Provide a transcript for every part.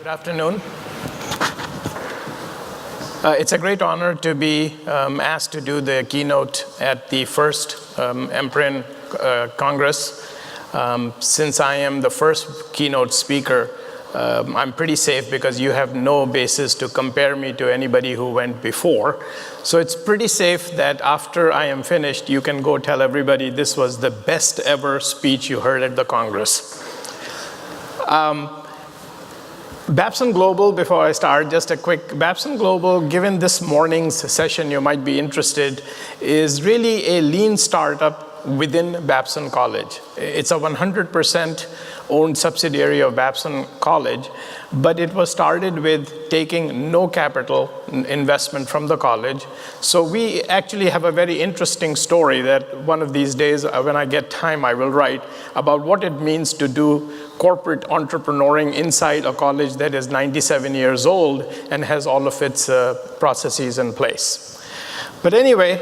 Good afternoon. It's a great honor to be asked to do the keynote at the first Empre Congress. Since I am the first keynote speaker, I'm pretty safe because you have no basis to compare me to anybody who went before. So it's pretty safe that after I am finished, you can go tell everybody this was the best ever speech you heard at the Congress. Babson Global, before I start, just a quick, Babson Global, given this morning's session you might be interested, is really a lean startup within Babson College. It's a 100% owned subsidiary of Babson College, but it was started with taking no capital investment from the college. So we actually have a very interesting story that one of these days, when I get time, I will write about what it means to do corporate entrepreneuring inside a college that is 97 years old and has all of its processes in place. But anyway,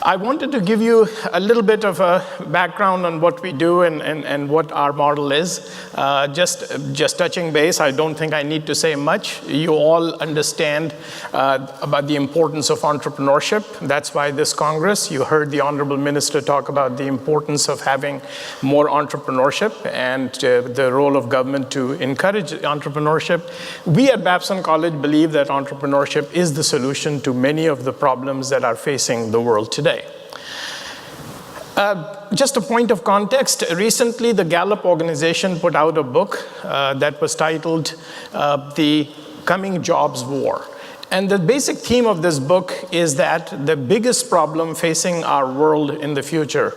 I wanted to give you a little bit of a background on what we do and what our model is. Just touching base, I don't think I need to say much. You all understand about the importance of entrepreneurship. That's why this Congress, you heard the Honorable Minister talk about the importance of having more entrepreneurship and the role of government to encourage entrepreneurship. We at Babson College believe that entrepreneurship is the solution to many of the problems that are facing the world today. Just a point of context, recently the Gallup organization put out a book that was titled The Coming Jobs War. And the basic theme of this book is that the biggest problem facing our world in the future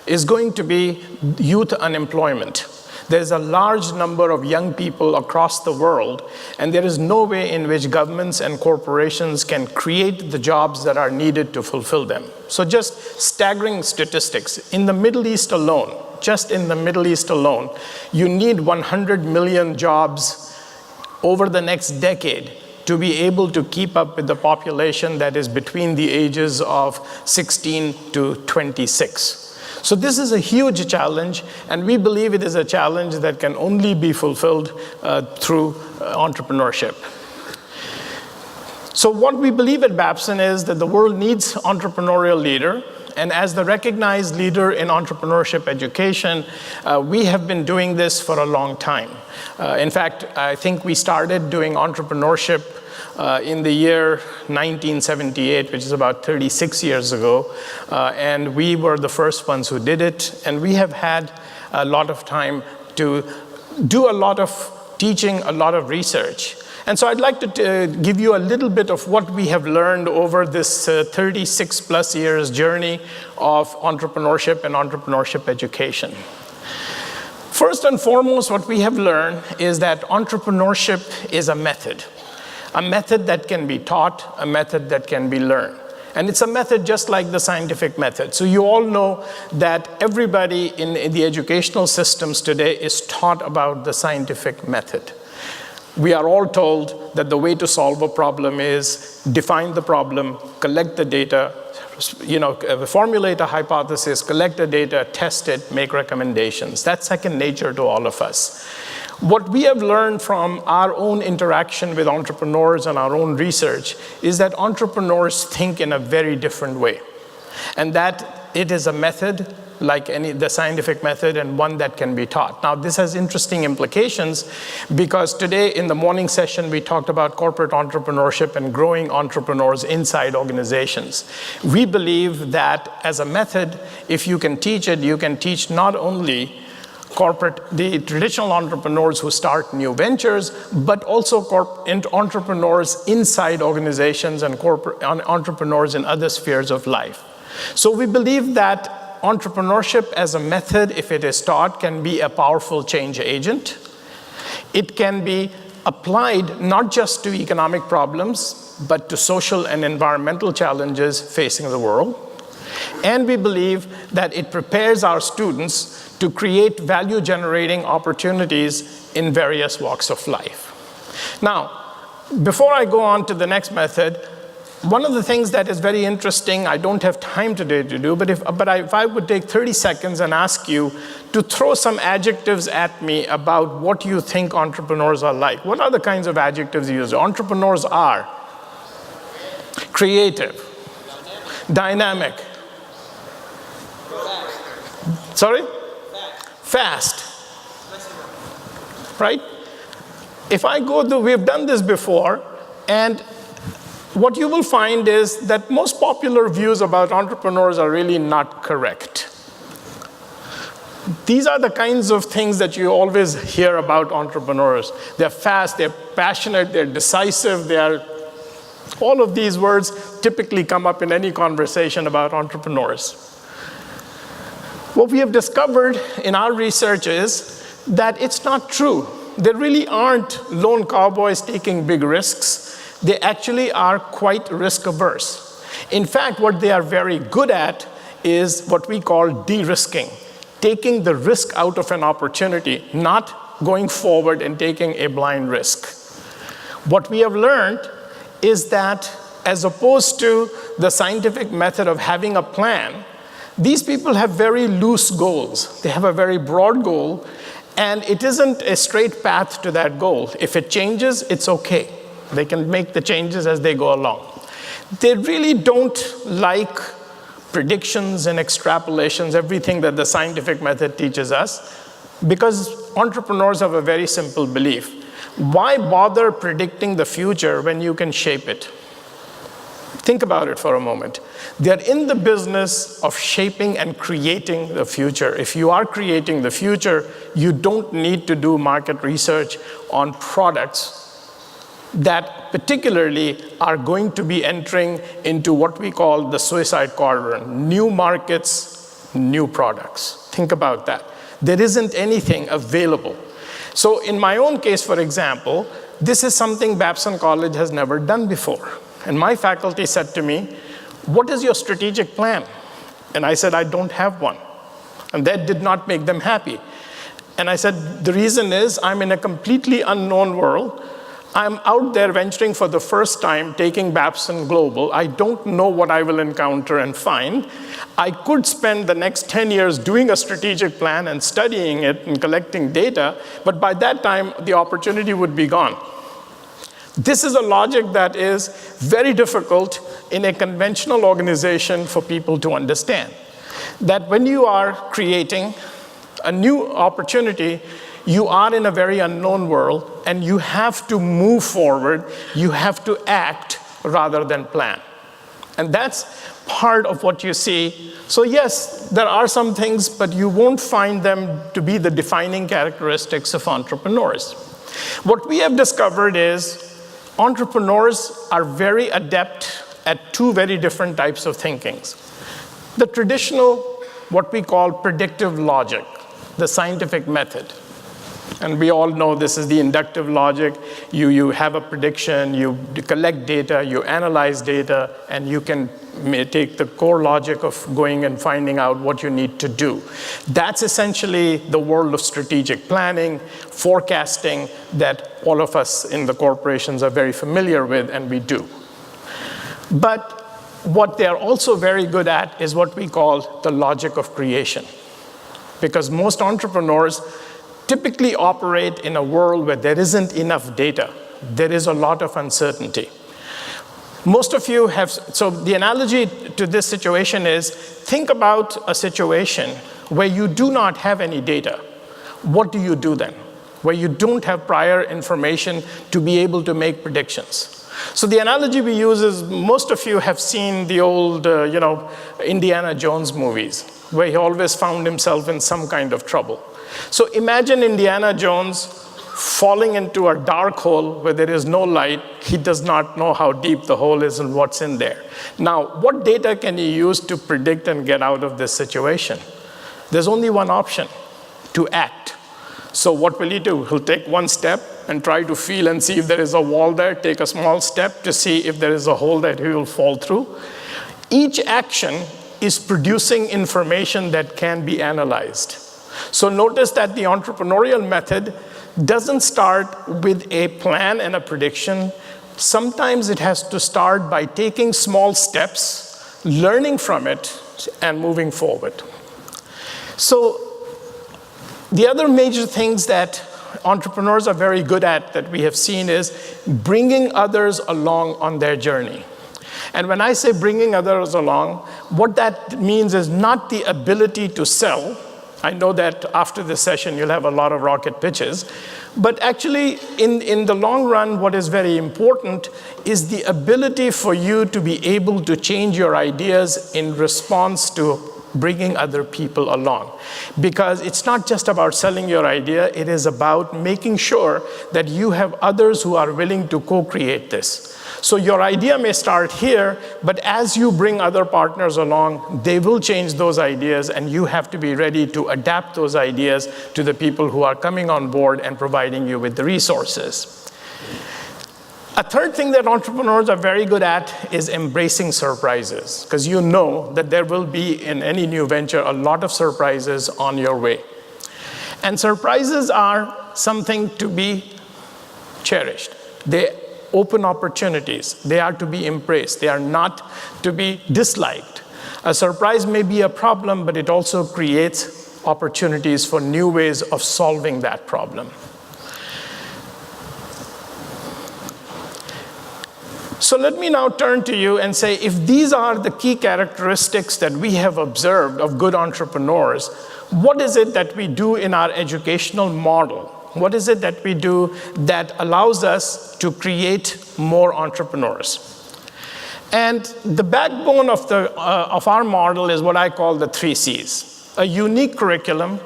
is going to be youth unemployment. There's a large number of young people across the world, and there is no way in which governments and corporations can create the jobs that are needed to fulfill them. So just staggering statistics. In the Middle East alone, just in the Middle East alone, you need 100 million jobs over the next decade to be able to keep up with the population that is between the ages of 16 to 26. So this is a huge challenge, and we believe it is a challenge that can only be fulfilled through entrepreneurship. So what we believe at Babson is that the world needs entrepreneurial leader, and as the recognized leader in entrepreneurship education, we have been doing this for a long time. In fact, I think we started doing entrepreneurship in the year 1978, which is about 36 years ago, and we were the first ones who did it, and we have had a lot of time to do a lot of teaching, a lot of research. And so I'd like to give you a little bit of what we have learned over this 36 plus years journey of entrepreneurship and entrepreneurship education. First and foremost, what we have learned is that entrepreneurship is a method that can be taught, a method that can be learned. And it's a method just like the scientific method. So you all know that everybody in the educational systems today is taught about the scientific method. We are all told that the way to solve a problem is define the problem, collect the data, formulate a hypothesis, collect the data, test it, make recommendations. That's second nature to all of us. What we have learned from our own interaction with entrepreneurs and our own research is that entrepreneurs think in a very different way, and that it is a method like the scientific method and one that can be taught. Now, this has interesting implications because today in the morning session we talked about corporate entrepreneurship and growing entrepreneurs inside organizations. We believe that as a method, if you can teach it, you can teach not only the traditional entrepreneurs who start new ventures, but also entrepreneurs inside organizations and entrepreneurs in other spheres of life. So we believe that entrepreneurship as a method, if it is taught, can be a powerful change agent. It can be applied not just to economic problems, but to social and environmental challenges facing the world. And we believe that it prepares our students to create value-generating opportunities in various walks of life. Now, before I go on to the next method, One of the things that is very interesting, I don't have time today to do, but if I would take 30 seconds and ask you to throw some adjectives at me about what you think entrepreneurs are like. What are the kinds of adjectives you use? Entrepreneurs are creative, dynamic. Sorry? Fast. Right? If I go through, we've done this before, and what you will find is that most popular views about entrepreneurs are really not correct. These are the kinds of things that you always hear about entrepreneurs. They're fast, they're passionate, they're decisive, all of these words typically come up in any conversation about entrepreneurs. What we have discovered in our research is that it's not true. There really aren't lone cowboys taking big risks. They actually are quite risk averse. In fact, what they are very good at is what we call de-risking, taking the risk out of an opportunity, not going forward and taking a blind risk. What we have learned is that as opposed to the scientific method of having a plan, these people have very loose goals. They have a very broad goal, and it isn't a straight path to that goal. If it changes, it's okay. They can make the changes as they go along. They really don't like predictions and extrapolations, everything that the scientific method teaches us, because entrepreneurs have a very simple belief. Why bother predicting the future when you can shape it? Think about it for a moment. They're in the business of shaping and creating the future. If you are creating the future, you don't need to do market research on products that particularly are going to be entering into what we call the suicide quadrant. New markets, new products. Think about that. There isn't anything available. So in my own case, for example, this is something Babson College has never done before. And my faculty said to me, "What is your strategic plan?" And I said, "I don't have one." And that did not make them happy. And I said, "The reason is I'm in a completely unknown world. I'm out there venturing for the first time, taking Babson global. I don't know what I will encounter and find. I could spend the next 10 years doing a strategic plan and studying it and collecting data, but by that time, the opportunity would be gone." This is a logic that is very difficult in a conventional organization for people to understand. That when you are creating a new opportunity, you are in a very unknown world, and you have to move forward. You have to act rather than plan. And that's part of what you see. So yes, there are some things, but you won't find them to be the defining characteristics of entrepreneurs. What we have discovered is entrepreneurs are very adept at two very different types of thinkings. The traditional, what we call predictive logic, the scientific method. And we all know this is the inductive logic. You have a prediction, you collect data, you analyze data, and you can take the core logic of going and finding out what you need to do. That's essentially the world of strategic planning, forecasting that all of us in the corporations are very familiar with, and we do. But what they're also very good at is what we call the logic of creation. Because most entrepreneurs typically operate in a world where there isn't enough data. There is a lot of uncertainty. Most of you have, so the analogy to this situation is, think about a situation where you do not have any data. What do you do then? Where you don't have prior information to be able to make predictions. So the analogy we use is, most of you have seen the old, Indiana Jones movies, where he always found himself in some kind of trouble. So imagine Indiana Jones falling into a dark hole where there is no light. He does not know how deep the hole is and what's in there. Now, what data can he use to predict and get out of this situation? There's only one option: to act. So what will he do? He'll take one step and try to feel and see if there is a wall there, take a small step to see if there is a hole that he will fall through. Each action is producing information that can be analyzed. So notice that the entrepreneurial method doesn't start with a plan and a prediction. sometimes it has to start by taking small steps, learning from it, and moving forward. So the other major things that entrepreneurs are very good at that we have seen is bringing others along on their journey. And when I say bringing others along, what that means is not the ability to sell. I know that after this session, you'll have a lot of rocket pitches. But actually, in the long run, what is very important is the ability for you to be able to change your ideas in response to bringing other people along. Because it's not just about selling your idea, it is about making sure that you have others who are willing to co-create this. So your idea may start here, but as you bring other partners along, they will change those ideas, and you have to be ready to adapt those ideas to the people who are coming on board and providing you with the resources. A third thing that entrepreneurs are very good at is embracing surprises, because you know that there will be, in any new venture, a lot of surprises on your way. And surprises are something to be cherished. They open opportunities. They are to be embraced. They are not to be disliked. A surprise may be a problem, but it also creates opportunities for new ways of solving that problem. So let me now turn to you and say, if these are the key characteristics that we have observed of good entrepreneurs, what is it that we do in our educational model? What is it that we do that allows us to create more entrepreneurs? And the backbone of our model is what I call the 3 C's. A unique curriculum,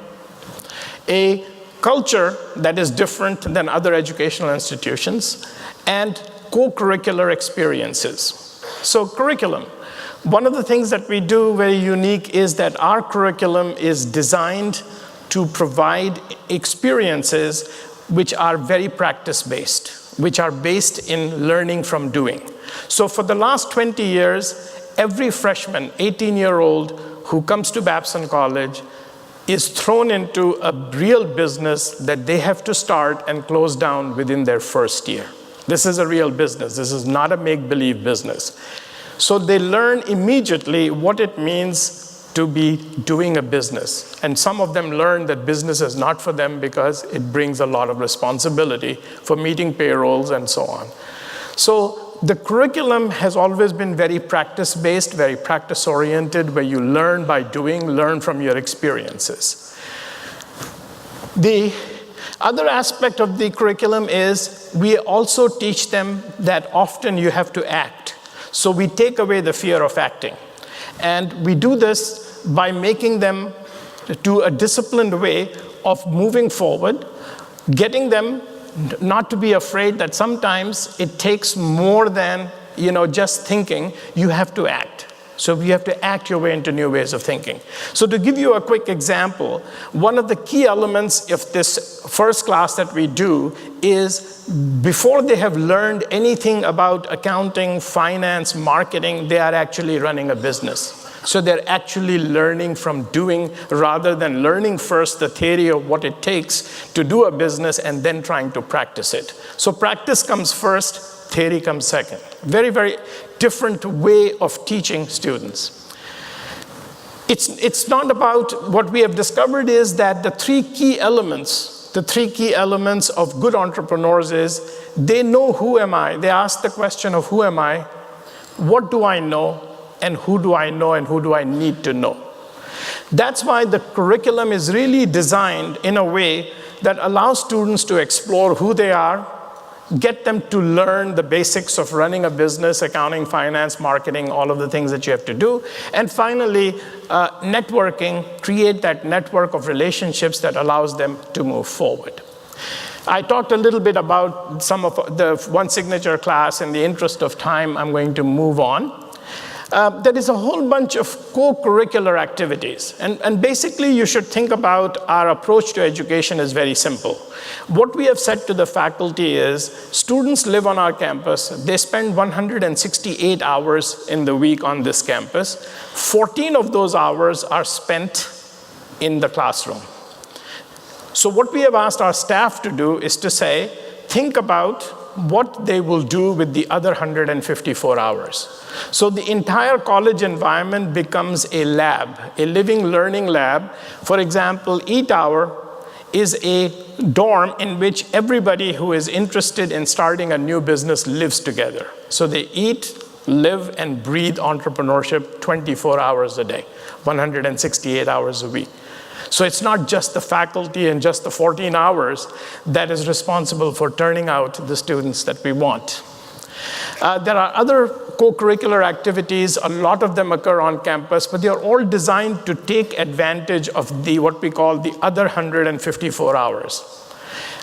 a culture that is different than other educational institutions, and co-curricular experiences. So curriculum. One of the things that we do very unique is that our curriculum is designed to provide experiences which are very practice-based, which are based in learning from doing. So for the last 20 years, every freshman, 18-year-old who comes to Babson College is thrown into a real business that they have to start and close down within their first year. This is a real business. This is not a make-believe business. So they learn immediately what it means to be doing a business. And some of them learn that business is not for them because it brings a lot of responsibility for meeting payrolls and so on. So the curriculum has always been very practice-based, very practice-oriented, where you learn by doing, learn from your experiences. The other aspect of the curriculum is we also teach them that often you have to act. So we take away the fear of acting. And we do this by making them to a disciplined way of moving forward, getting them not to be afraid that sometimes it takes more than just thinking. You have to act. So you have to act your way into new ways of thinking. So to give you a quick example, one of the key elements of this first class that we do is before they have learned anything about accounting, finance, marketing, they are actually running a business. So they're actually learning from doing rather than learning first the theory of what it takes to do a business and then trying to practice it. So practice comes first, theory comes second. Very, very different way of teaching students. It's not about, what we have discovered is that the three key elements of good entrepreneurs is they know who am I. They ask the question of who am I, what do I know, and who do I know and who do I need to know. That's why the curriculum is really designed in a way that allows students to explore who they are, get them to learn the basics of running a business, accounting, finance, marketing, all of the things that you have to do. And finally, networking, create that network of relationships that allows them to move forward. I talked a little bit about some of the one signature class. In the interest of time, I'm going to move on. There is a whole bunch of co-curricular activities. And basically, you should think about our approach to education is very simple. What we have said to the faculty is, students live on our campus. They spend 168 hours in the week on this campus. 14 of those hours are spent in the classroom. So what we have asked our staff to do is to say, think about what they will do with the other 154 hours. So the entire college environment becomes a lab, a living learning lab. For example, Eat Hour is a dorm in which everybody who is interested in starting a new business lives together. So they eat, live, and breathe entrepreneurship 24 hours a day, 168 hours a week. So it's not just the faculty and just the 14 hours that is responsible for turning out the students that we want. There are other co-curricular activities. A lot of them occur on campus, but they are all designed to take advantage of what we call the other 154 hours.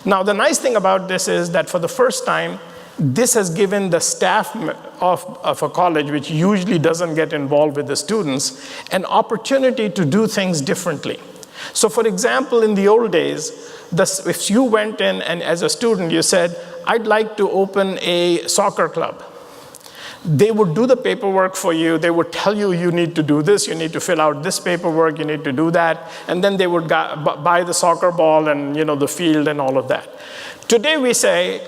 Now, the nice thing about this is that for the first time, this has given the staff of a college, which usually doesn't get involved with the students, an opportunity to do things differently. So for example, in the old days, if you went in and as a student you said, I'd like to open a soccer club, they would do the paperwork for you. They would tell you, you need to do this, you need to fill out this paperwork, you need to do that. And then they would buy the soccer ball and the field and all of that. Today we say,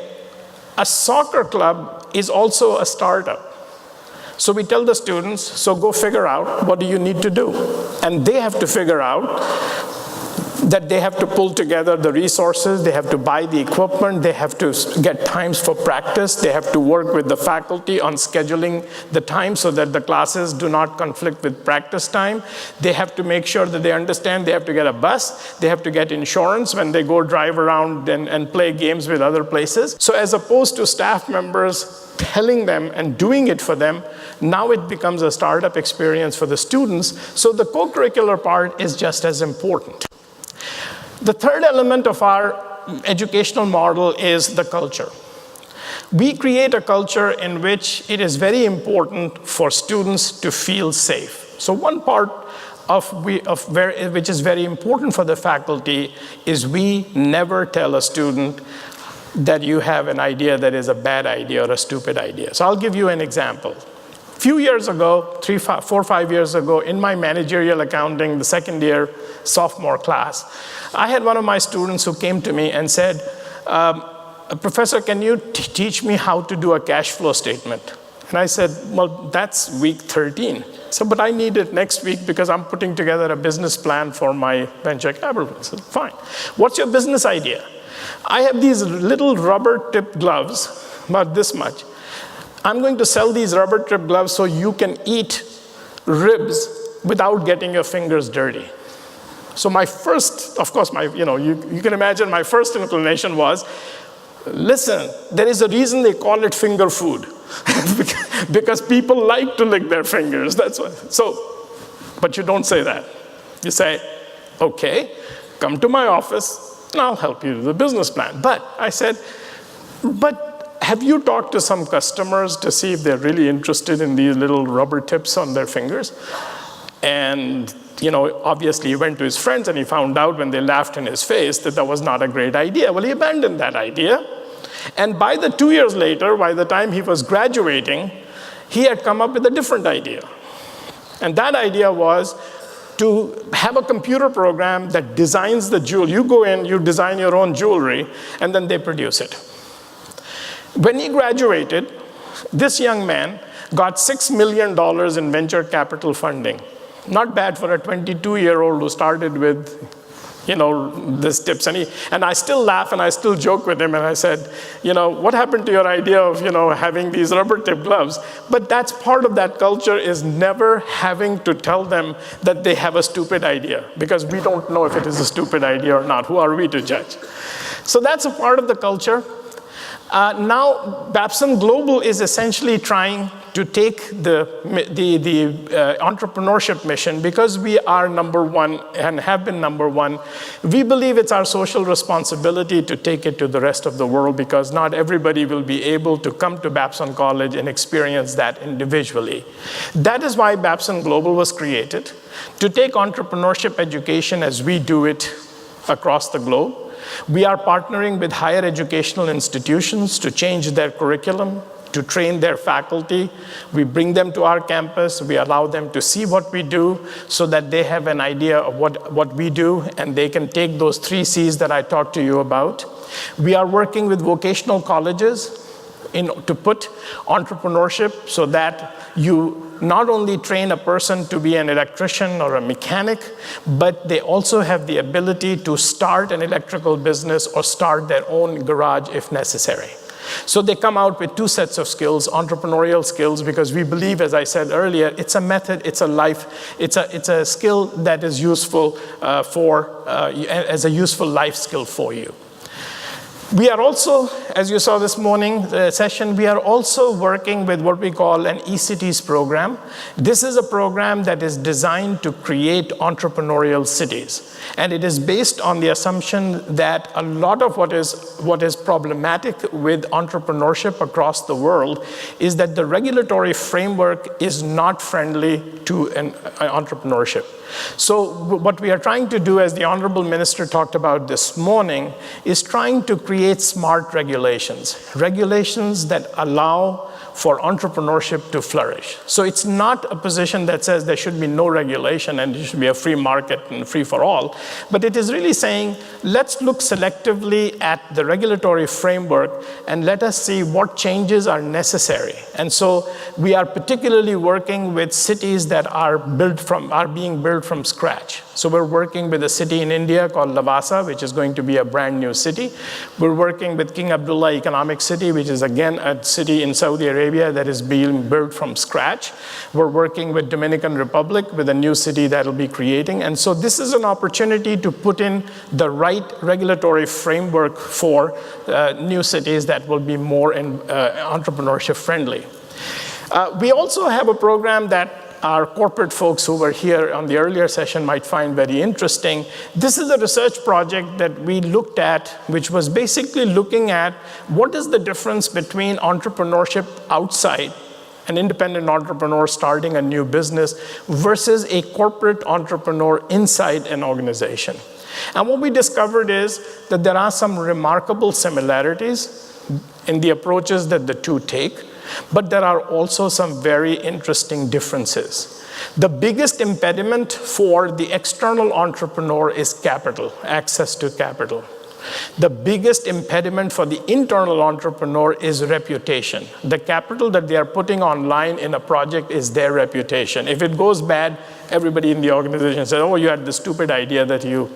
a soccer club is also a startup. So we tell the students, so go figure out what do you need to do. And they have to figure out that they have to pull together the resources, they have to buy the equipment, they have to get times for practice, they have to work with the faculty on scheduling the time so that the classes do not conflict with practice time. They have to make sure that they understand they have to get a bus, they have to get insurance when they go drive around and play games with other places. So as opposed to staff members telling them and doing it for them, now it becomes a startup experience for the students. So the co-curricular part is just as important. The third element of our educational model is the culture. We create a culture in which it is very important for students to feel safe. So one part which is very important for the faculty is we never tell a student that you have an idea that is a bad idea or a stupid idea. So I'll give you an example. A few years ago, 4 or 5 years ago, in my managerial accounting, the second year sophomore class, I had one of my students who came to me and said, Professor, can you teach me how to do a cash flow statement? And I said, well, that's week 13. So, but I need it next week because I'm putting together a business plan for my venture capital. I said, fine. What's your business idea? I have these little rubber-tipped gloves, about this much. I'm going to sell these rubber-tipped gloves so you can eat ribs without getting your fingers dirty. So my first, of course, you can imagine my first inclination was, listen, there is a reason they call it finger food. Because people like to lick their fingers, that's why. So, but you don't say that. You say, okay, come to my office, and I'll help you with the business plan. But I said, but have you talked to some customers to see if they're really interested in these little rubber tips on their fingers? And obviously he went to his friends and he found out when they laughed in his face that that was not a great idea. Well, he abandoned that idea. And by the 2 years later, by the time he was graduating, he had come up with a different idea. And that idea was to have a computer program that designs the jewelry. You go in, you design your own jewelry, and then they produce it. When he graduated, this young man got $6 million in venture capital funding. Not bad for a 22-year-old who started with, this tips. And I still laugh and I still joke with him. And I said, what happened to your idea of, having these rubber tip gloves? But that's part of that culture, is never having to tell them that they have a stupid idea, because we don't know if it is a stupid idea or not. Who are we to judge? So that's a part of the culture. Now, Babson Global is essentially trying to take the entrepreneurship mission, because we are number one and have been number one. We believe it's our social responsibility to take it to the rest of the world, because not everybody will be able to come to Babson College and experience that individually. That is why Babson Global was created, to take entrepreneurship education as we do it across the globe. We are partnering with higher educational institutions to change their curriculum, to train their faculty. We bring them to our campus. We allow them to see what we do so that they have an idea of what we do, and they can take those 3 C's that I talked to you about. We are working with vocational colleges to put entrepreneurship so that you not only train a person to be an electrician or a mechanic, but they also have the ability to start an electrical business or start their own garage if necessary. So they come out with two sets of skills, entrepreneurial skills, because we believe, as I said earlier, it's a method, it's a life, it's a skill that is useful as a useful life skill for you. We are also, as you saw this morning session, we are also working with what we call an eCities program. This is a program that is designed to create entrepreneurial cities. And it is based on the assumption that a lot of what is problematic with entrepreneurship across the world is that the regulatory framework is not friendly to entrepreneurship. So what we are trying to do, as the Honorable Minister talked about this morning, is trying to create smart regulations that allow for entrepreneurship to flourish. So it's not a position that says there should be no regulation and there should be a free market and free for all, but it is really saying, let's look selectively at the regulatory framework and let us see what changes are necessary. And so we are particularly working with cities that are being built from scratch. So we're working with a city in India called Lavasa, which is going to be a brand new city. We're working with King Abdullah Economic City, which is again a city in Saudi Arabia that is being built from scratch. We're working with Dominican Republic with a new city that will be creating. And so this is an opportunity to put in the right regulatory framework for new cities that will be more entrepreneurship friendly. We also have a program that our corporate folks who were here on the earlier session might find very interesting. This is a research project that we looked at, which was basically looking at what is the difference between entrepreneurship outside, an independent entrepreneur starting a new business, versus a corporate entrepreneur inside an organization. And what we discovered is that there are some remarkable similarities in the approaches that the two take, but there are also some very interesting differences. The biggest impediment for the external entrepreneur is capital, access to capital. The biggest impediment for the internal entrepreneur is reputation. The capital that they are putting online in a project is their reputation. If it goes bad, everybody in the organization says, oh, you had this stupid idea that you...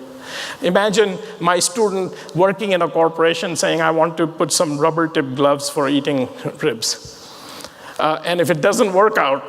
Imagine my student working in a corporation saying, I want to put some rubber-tipped gloves for eating ribs. And if it doesn't work out,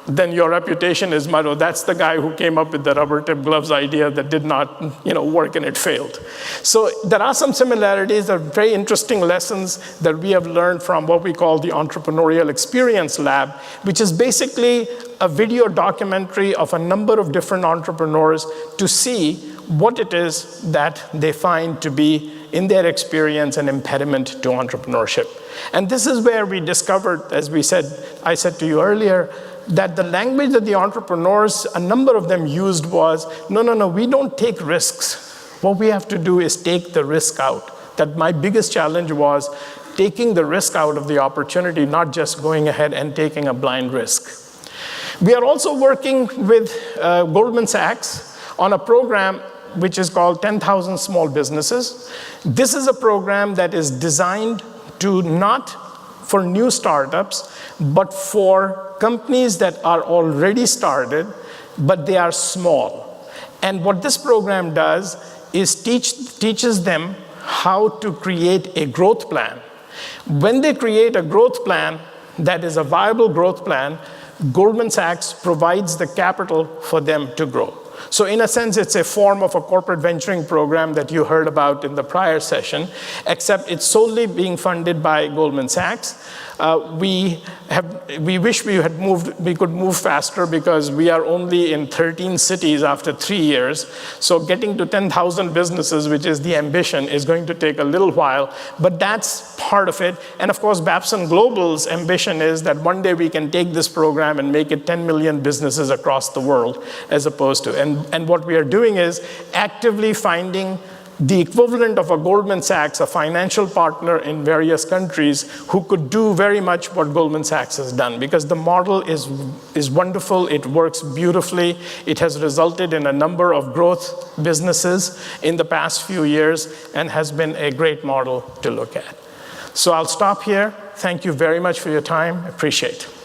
then your reputation is mud. Oh, that's the guy who came up with the rubber-tipped gloves idea that did not, work and it failed. So there are some similarities, there are very interesting lessons that we have learned from what we call the Entrepreneurial Experience Lab, which is basically a video documentary of a number of different entrepreneurs to see what it is that they find to be, in their experience, an impediment to entrepreneurship. And this is where we discovered, as I said to you earlier, that the language that the entrepreneurs, a number of them used was, no, we don't take risks. What we have to do is take the risk out. That my biggest challenge was taking the risk out of the opportunity, not just going ahead and taking a blind risk. We are also working with Goldman Sachs on a program which is called 10,000 Small Businesses. This is a program that is designed to not for new startups, but for companies that are already started, but they are small. And what this program does is teaches them how to create a growth plan. When they create a growth plan that is a viable growth plan, Goldman Sachs provides the capital for them to grow. So in a sense, it's a form of a corporate venturing program that you heard about in the prior session, except it's solely being funded by Goldman Sachs. We wish we could move faster because we are only in 13 cities after 3 years. So getting to 10,000 businesses, which is the ambition, is going to take a little while, but that's part of it. And of course, Babson Global's ambition is that one day we can take this program and make it 10 million businesses across the world, as opposed to, and what we are doing is actively finding the equivalent of a Goldman Sachs, a financial partner in various countries who could do very much what Goldman Sachs has done, because the model is wonderful, it works beautifully, it has resulted in a number of growth businesses in the past few years and has been a great model to look at. So I'll stop here. thank you very much for your time. Appreciate it.